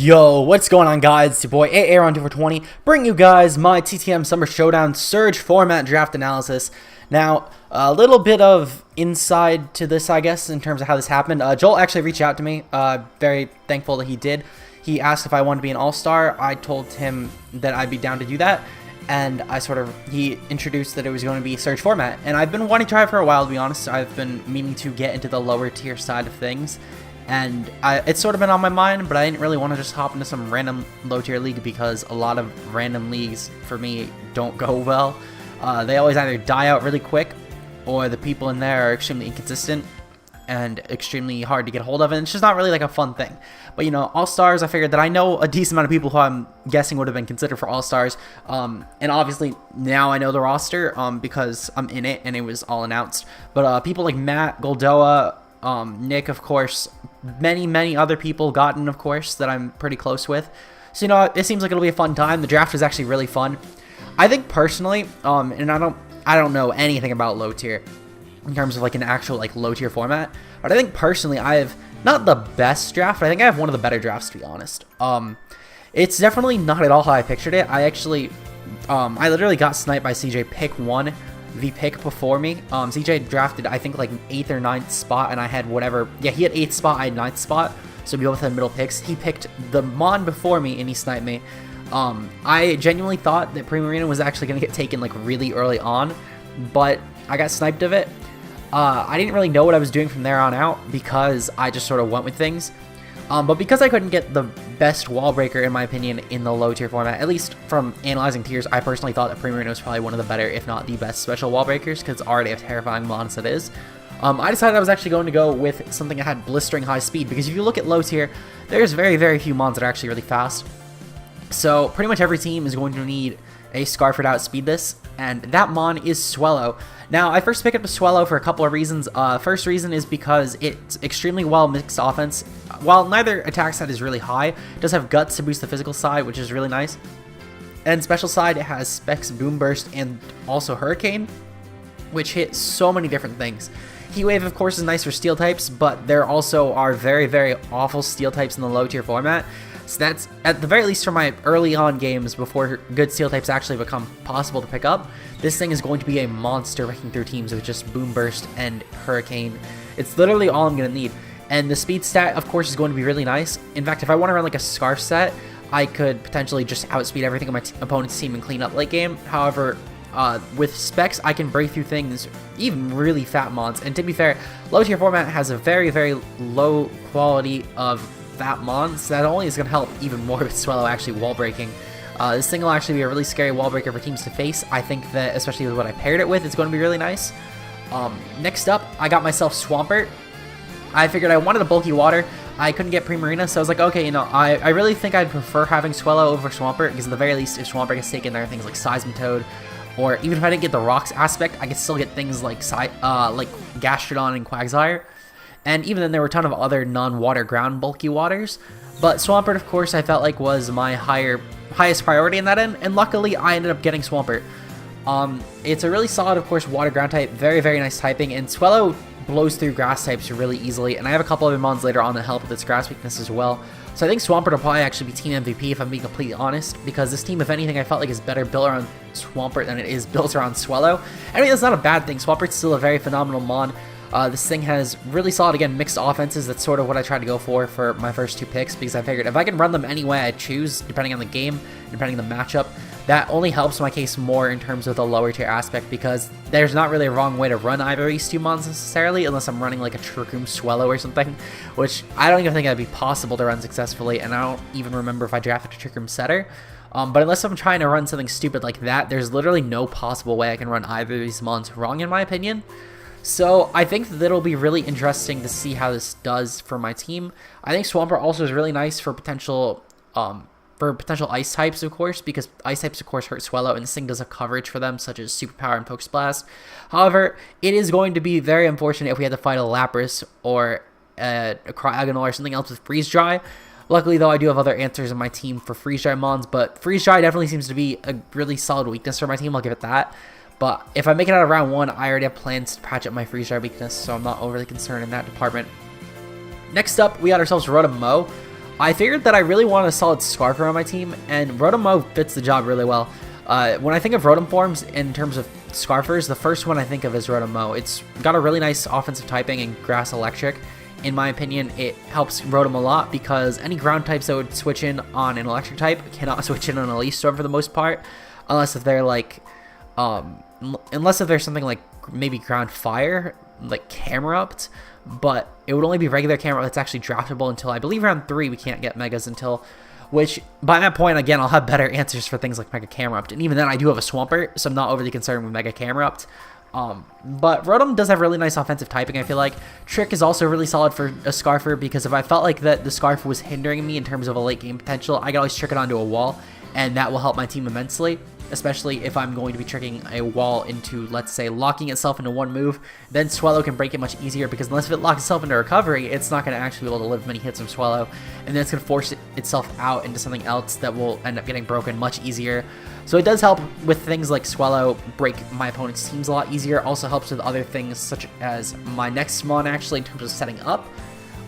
Yo, what's going on, guys? It's your boy AA on 220, bringing you guys my TTM Summer Showdown Surge format draft analysis. Now, a little bit of inside to this, I guess, in terms of how this happened. Joel actually reached out to me. Very thankful that he did. He asked if I wanted to be an all-star. I told him that I'd be down to do that, and he introduced that it was going to be Surge format. And I've been wanting to try it for a while, to be honest. I've been meaning to get into the lower tier side of things. And it's sort of been on my mind, but I didn't really want to just hop into some random low-tier league because a lot of random leagues, for me, don't go well. They always either die out really quick, or the people in there are extremely inconsistent and extremely hard to get hold of, and it's just not really like a fun thing. But, you know, All-Stars, I figured that I know a decent amount of people who I'm guessing would have been considered for All-Stars, and obviously now I know the roster because I'm in it and it was all announced. But people like Matt, Goldoa, Nick, of course, many other people, Gotten, of course, that I'm pretty close with. So, you know, it seems like it'll be a fun time. The draft is actually really fun. I think personally, and I don't know anything about low tier in terms of like an actual like low tier format, but I think personally I have not the best draft, but I think I have one of the better drafts, to be honest. It's definitely not at all how I pictured it. I literally got sniped by CJ pick 1. The pick before me. CJ drafted, I think, like 8th or 9th spot, and I had whatever. Yeah, he had 8th spot, I had 9th spot, so we both had middle picks. He picked the Mon before me, and he sniped me. I genuinely thought that Primarina was actually going to get taken, like, really early on, but I got sniped of it. I didn't really know what I was doing from there on out, because I just sort of went with things. But because I couldn't get the best wall breaker, in my opinion, in the low tier format, at least from analyzing tiers, I personally thought that Primarina was probably one of the better, if not the best, special wall breakers, because it's already a terrifying mon as it is. I decided I was actually going to go with something that had blistering high speed, because if you look at low tier, there's very few mons that are actually really fast. So pretty much every team is going to need a Scarf It Out speed this, and that mon is Swellow. Now, I first picked up the Swellow for a couple of reasons. First reason is because it's extremely well mixed offense. While neither attack side is really high, it does have Guts to boost the physical side, which is really nice. And special side, it has Specs, Boom Burst, and also Hurricane, which hit so many different things. Heat Wave, of course, is nice for steel types, but there also are very awful steel types in the low tier format. So that's, at the very least for my early on games, before good steel types actually become possible to pick up, this thing is going to be a monster wrecking through teams with just Boom Burst and Hurricane. It's literally all I'm going to need. And the speed stat, of course, is going to be really nice. In fact, if I want to run like a Scarf set, I could potentially just outspeed everything on my opponent's team and clean up late game. However, with Specs, I can break through things, even really fat mons. And to be fair, low tier format has a very low quality of fat mons, so that only is going to help even more with Swellow actually wall breaking. This thing will actually be a really scary wall breaker for teams to face. I think that, especially with what I paired it with, it's going to be really nice. Next up, I got myself Swampert. I figured I wanted a bulky water. I couldn't get Primarina, so I was like, okay, you know, I really think I'd prefer having Swellow over Swampert, because at the very least, if Swampert gets taken, there are things like Seismitoad, or even if I didn't get the Rocks aspect, I could still get things like Gastrodon and Quagsire. And even then, there were a ton of other non-water ground bulky waters. But Swampert, of course, I felt like was my highest priority in that end, and luckily, I ended up getting Swampert. It's a really solid, of course, water ground type, very nice typing, and Swellow blows through grass types really easily, and I have a couple of mons later on that help with its grass weakness as well. So I think Swampert will probably actually be team MVP if I'm being completely honest, because this team, if anything, I felt like is better built around Swampert than it is built around Swellow. I mean, that's not a bad thing. Swampert's still a very phenomenal mon. This thing has really solid, again, mixed offenses. That's sort of what I tried to go for my first two picks, because I figured if I can run them any way I choose, depending on the game, depending on the matchup, that only helps my case more in terms of the lower tier aspect, because there's not really a wrong way to run either of these two mons necessarily, unless I'm running like a Trick Room Swellow or something, which I don't even think that'd be possible to run successfully, and I don't even remember if I drafted a Trick Room Setter. But unless I'm trying to run something stupid like that, there's literally no possible way I can run either of these mons wrong, in my opinion. So I think that it'll be really interesting to see how this does for my team. I think Swampert also is really nice for potential ice types, of course, because ice types, of course, hurt Swellow, and this thing does have coverage for them, such as Superpower and Poke Blast. However, it is going to be very unfortunate if we had to fight a Lapras or a Cryogonal or something else with Freeze Dry. Luckily, though, I do have other answers in my team for Freeze Dry mons, but Freeze Dry definitely seems to be a really solid weakness for my team. I'll give it that. But if I make it out of round 1, I already have plans to patch up my Freeze Dry weakness, so I'm not overly concerned in that department. Next up, we got ourselves Rotom-Mow. I figured that I really wanted a solid Scarfer on my team, and Rotom-Mow fits the job really well. When I think of Rotom forms in terms of Scarfers, the first one I think of is Rotom-Mow. It's got a really nice offensive typing in Grass Electric. In my opinion, it helps Rotom a lot because any ground types that would switch in on an electric type cannot switch in on a Leaf Storm for the most part, unless if they're like, unless if there's something like maybe ground fire, like Camerupt, but it would only be regular Camerupt that's actually draftable until I believe round 3 we can't get Megas until, which by that point again I'll have better answers for things like Mega Camerupt, and even then I do have a Swampert, so I'm not overly concerned with Mega Camerupt. But Rotom does have really nice offensive typing, I feel like. Trick is also really solid for a Scarfer, because if I felt like that the Scarfer was hindering me in terms of a late game potential, I could always trick it onto a wall, and that will help my team immensely, especially if I'm going to be tricking a wall into, let's say, locking itself into one move. Then Swellow can break it much easier, because unless if it locks itself into recovery, it's not going to actually be able to live many hits from Swellow, and then it's going to force itself out into something else that will end up getting broken much easier. So it does help with things like Swellow break my opponent's teams a lot easier. Also helps with other things such as my next Mon actually in terms of setting up.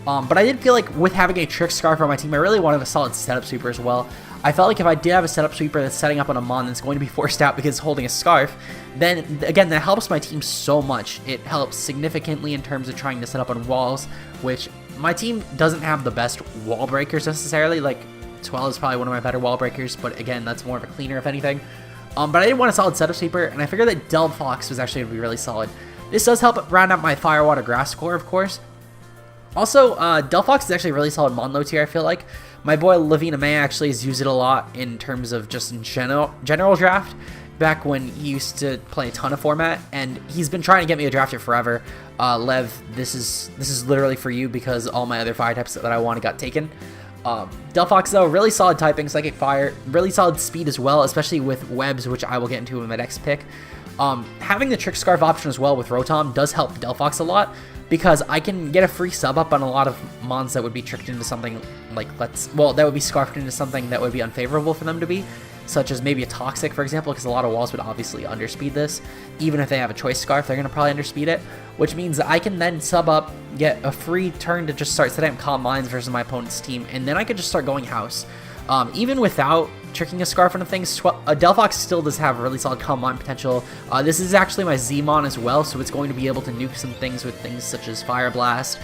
But I did feel like with having a Trick Scarf on my team, I really wanted a solid setup sweeper as well. I felt like if I did have a setup sweeper that's setting up on a Mon that's going to be forced out because it's holding a Scarf, then again, that helps my team so much. It helps significantly in terms of trying to set up on walls, which my team doesn't have the best wall breakers necessarily. Like, Swell is probably one of my better wall breakers, but again, that's more of a cleaner if anything. But I did want a solid setup sweeper, and I figured that Delphox was actually going to be really solid. This does help round out my Fire, Water, Grass core, of course. Also, Delphox is actually a really solid Monlo tier, I feel like. My boy Lavina May actually has used it a lot in terms of just in general draft, back when he used to play a ton of format, and he's been trying to get me to draft it forever. Lev, this is literally for you because all my other fire types that I wanted got taken. Delphox though, really solid typing, Psychic Fire, really solid speed as well, especially with webs, which I will get into in my next pick. Having the Trick Scarf option as well with Rotom does help Delphox a lot, because I can get a free sub up on a lot of mons that would be tricked into something like, that would be scarfed into something that would be unfavorable for them to be, such as maybe a Toxic, for example, because a lot of walls would obviously underspeed this. Even if they have a Choice Scarf, they're going to probably underspeed it, which means I can then sub up, get a free turn to just start setting up Calm Minds versus my opponent's team, and then I could just start going house. Even without tricking a Scarf into things, Delphox still does have really solid Calm Mind potential. This is actually my Z-Mon as well, so it's going to be able to nuke some things with things such as Fire Blast,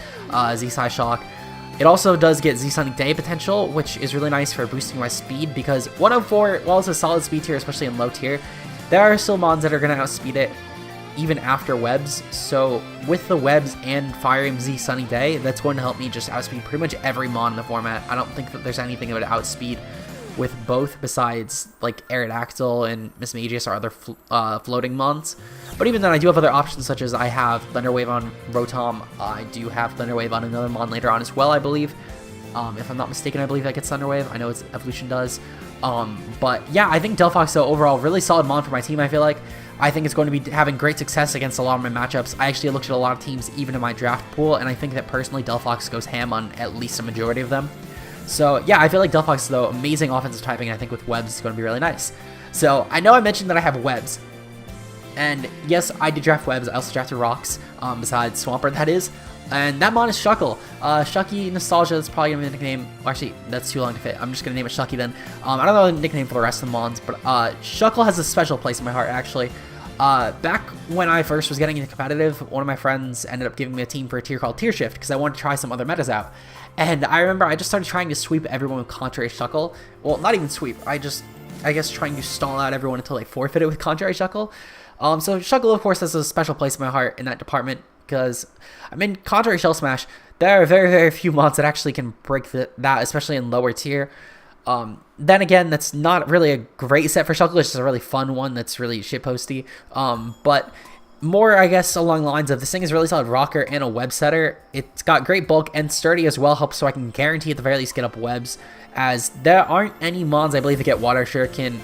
Z-Psy Shock. It also does get Z-Sonic Day potential, which is really nice for boosting my speed, because 104, while it's a solid speed tier, especially in low tier, there are still mons that are going to outspeed it even after webs. So with the webs and firing Z-Sunny Day, that's going to help me just outspeed pretty much every mon in the format. I don't think that there's anything that would outspeed with both besides like Aerodactyl and Mismagius or other floating mons. But even then, I do have other options, such as I have Thunder Wave on Rotom. I do have Thunder Wave on another mon later on as well, I believe. If I'm not mistaken, I believe that gets Thunder Wave. I know its evolution does. But yeah, I think Delphox, though, overall, really solid mon for my team, I feel like. I think it's going to be having great success against a lot of my matchups. I actually looked at a lot of teams, even in my draft pool, and I think that personally Delphox goes ham on at least a majority of them. So yeah, I feel like Delphox, though, amazing offensive typing, and I think with webs it's going to be really nice. So I know I mentioned that I have webs, and yes, I did draft webs. I also drafted rocks, besides Swampert, that is. And that mon is Shuckle. Shucky Nostalgia is probably going to be the nickname. Well, actually, that's too long to fit. I'm just going to name it Shucky then. I don't know the nickname for the rest of the mons, but Shuckle has a special place in my heart, actually. Back when I first was getting into competitive, one of my friends ended up giving me a team for a tier called Tier Shift, because I wanted to try some other metas out. And I remember I just started trying to sweep everyone with Contrary Shuckle. Well, not even sweep. I guess trying to stall out everyone until they forfeited with Contrary Shuckle. So Shuckle, of course, has a special place in my heart in that department, because, I mean, Contrary Shell Smash, there are very, very few mods that actually can break that, especially in lower tier. Then again, that's not really a great set for Shuckle, it's just a really fun one that's really shitposty. But more, I guess, along the lines of this thing is really solid rocker and a web setter. It's got great bulk and sturdy as well, helps so I can guarantee at the very least get up webs, as there aren't any mons, I believe, that get Water Shuriken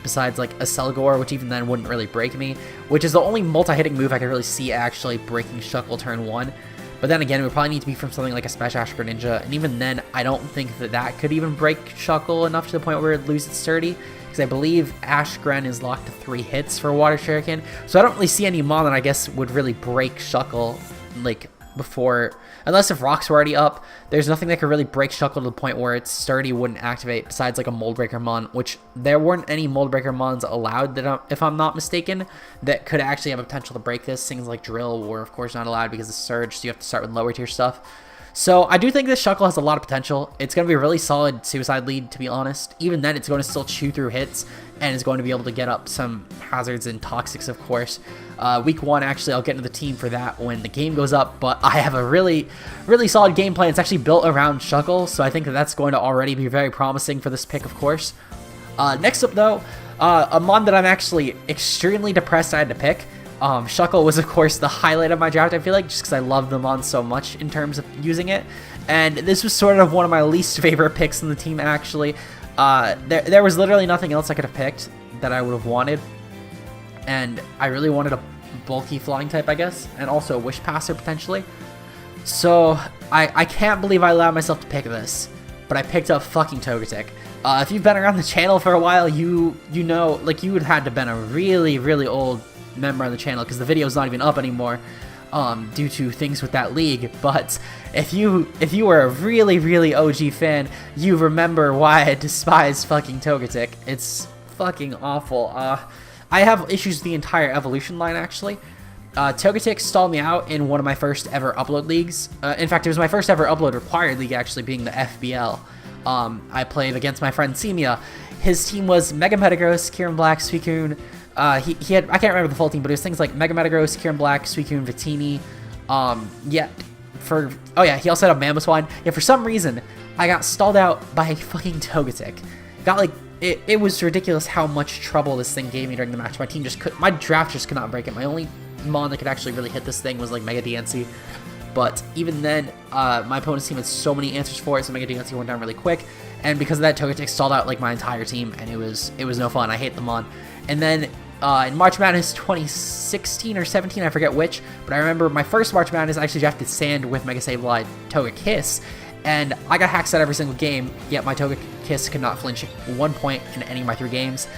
besides like a Selgor, which even then wouldn't really break me, which is the only multi-hitting move I could really see actually breaking Shuckle turn 1. But then again, it would probably need to be from something like a Special Ash Greninja, and even then, I don't think that that could even break Shuckle enough to the point where it loses its sturdy, because I believe Ash Gren is locked to 3 hits for Water Shuriken, so I don't really see any mon that I guess would really break Shuckle, like, before, unless if rocks were already up, there's nothing that could really break Shuckle to the point where its sturdy wouldn't activate besides like a Mold Breaker Mon, which there weren't any Mold Breaker Mons allowed that, if I'm not mistaken, that could actually have a potential to break this. Things like Drill were of course not allowed because of Surge, so you have to start with lower tier stuff. So I do think this Shuckle has a lot of potential. It's going to be a really solid Suicide lead, to be honest. Even then, it's going to still chew through hits, and is going to be able to get up some hazards and toxics, of course. Week 1, actually, I'll get into the team for that when the game goes up, but I have a really solid game plan. It's actually built around Shuckle, so I think that that's going to already be very promising for this pick, of course. Next up, though, a Mon that I'm actually extremely depressed I had to pick. Shuckle was, of course, the highlight of my draft, I feel like, just because I love the Mon so much in terms of using it. And this was sort of one of my least favorite picks in the team, actually. There was literally nothing else I could have picked that I would have wanted. And I really wanted a bulky flying type, I guess, and also a Wish Passer, potentially. So, I can't believe I allowed myself to pick this, but I picked up fucking Togetic. If you've been around the channel for a while, you know, like, you would have had to have been a really old member on the channel, because the video's not even up anymore due to things with that league. But if you were a really OG fan, you remember why I despise fucking Togetic. It's fucking awful. I have issues with the entire evolution line, actually. Togetic stalled me out in one of my first ever upload leagues. In fact, it was my first ever upload required league, actually, being the FBL. I played against my friend Semia. His team was Mega Metagross, Kieran Black, Suicune. He had, I can't remember the full team, but it was things like Mega Metagross, Kieran Black, Suicune, Victini. He also had a Mamoswine. Yeah, for some reason, I got stalled out by a fucking Togetic. Got like, it was ridiculous how much trouble this thing gave me during the match. My team just my draft just could not break it. My only Mon that could actually really hit this thing was like Mega DNC. But even then, my opponent's team had so many answers for it, so Mega DNC went down really quick. And because of that, Togetic stalled out like my entire team, and it was no fun. I hate the Mon. And then in March Madness 2016 or 17, I forget which, but I remember my first March Madness I actually drafted Sand with Mega Sableye Togekiss, and I got hacked at every single game, yet my Togekiss could not flinch 1 point in any of my 3 games.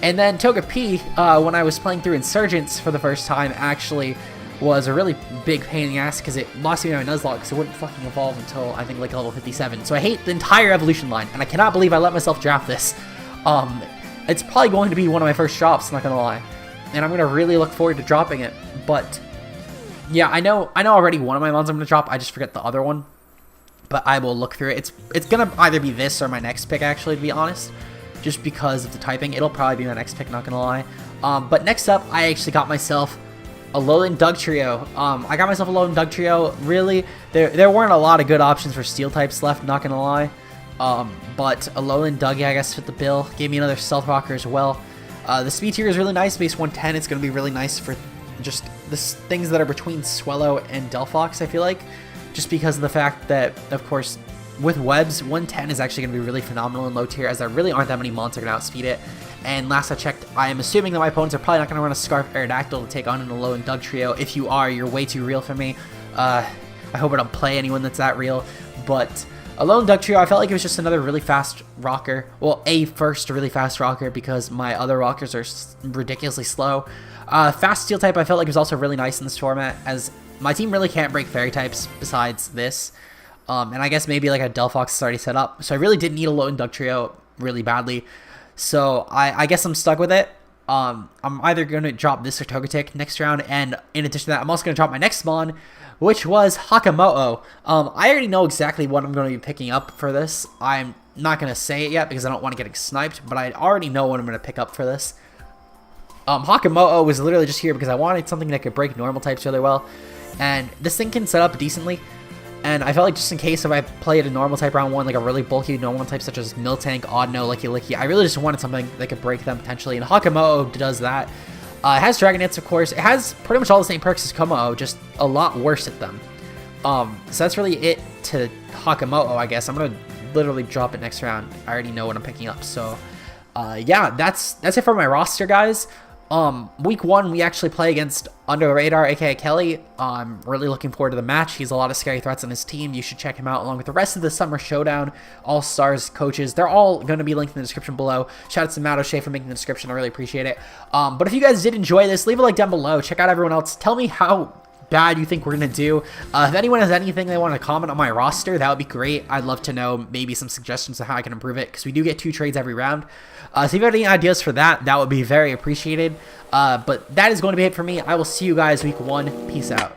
And then Togepi, when I was playing through Insurgents for the first time, actually was a really big pain in the ass because it lost me my Nuzlocke because it wouldn't fucking evolve until, I think, like level 57. So I hate the entire evolution line, and I cannot believe I let myself draft this. It's probably going to be one of my first drops, not gonna lie. And I'm gonna really look forward to dropping it. But yeah, I know already one of my Mons I'm gonna drop, I just forget the other one. But I will look through it. It's gonna either be this or my next pick, actually, to be honest. Just because of the typing. It'll probably be my next pick, not gonna lie. But next up, I actually got myself a Alolan Dugtrio. I got myself a Alolan Dugtrio. Really, there weren't a lot of good options for steel types left, not gonna lie. But Alolan Dougie, I guess, fit the bill. Gave me another Stealth Rocker as well. The speed tier is really nice, base 110. It's going to be really nice for just the things that are between Swellow and Delphox, I feel like. Just because of the fact that, of course, with webs, 110 is actually going to be really phenomenal in low tier, as there really aren't that many monsters going to outspeed it. And last I checked, I am assuming that my opponents are probably not going to run a Scarf Aerodactyl to take on an Alolan Dugtrio. If you are, you're way too real for me. I hope I don't play anyone that's that real. But Alolan Dugtrio, I felt like it was just another really fast rocker. Well, a first really fast rocker, because my other rockers are ridiculously slow. Fast Steel type I felt like was also really nice in this format, as my team really can't break Fairy types besides this. And I guess maybe like a Delphox is already set up. So I really did need a Alolan Dugtrio really badly. So I guess I'm stuck with it. I'm either going to drop this or Togetic next round, and in addition to that, I'm also going to drop my next Mon, which was Hakomo-O. I already know exactly what I'm going to be picking up for this. I'm not going to say it yet because I don't want to get sniped, but I already know what I'm going to pick up for this. Hakomo-O was literally just here because I wanted something that could break normal types really well, and this thing can set up decently. And I felt like just in case if I played a normal type round 1, like a really bulky normal type such as Miltank, Audino, Licky Licky, I really just wanted something that could break them potentially, and Hakomo-O does that. It has Dragon Hits, of course. It has pretty much all the same perks as Como-O, just a lot worse at them. So that's really it to Hakomo-O, I guess. I'm going to literally drop it next round. I already know what I'm picking up. So, yeah, that's it for my roster, guys. Week 1, we actually play against Under the Radar, aka Kelly. I'm really looking forward to the match. He's a lot of scary threats on his team. You should check him out along with the rest of the Summer Showdown All Stars coaches. They're all going to be linked in the description below. Shout out to Matt O'Shea for making the description. I really appreciate it. But if you guys did enjoy this, leave a like down below. Check out everyone else. Tell me how bad you think we're going to do. If anyone has anything they want to comment on my roster, that would be great. I'd love to know maybe some suggestions of how I can improve it, because we do get 2 trades every round. So if you have any ideas for that, that would be very appreciated. But that is going to be it for me. I will see you guys week 1. Peace out.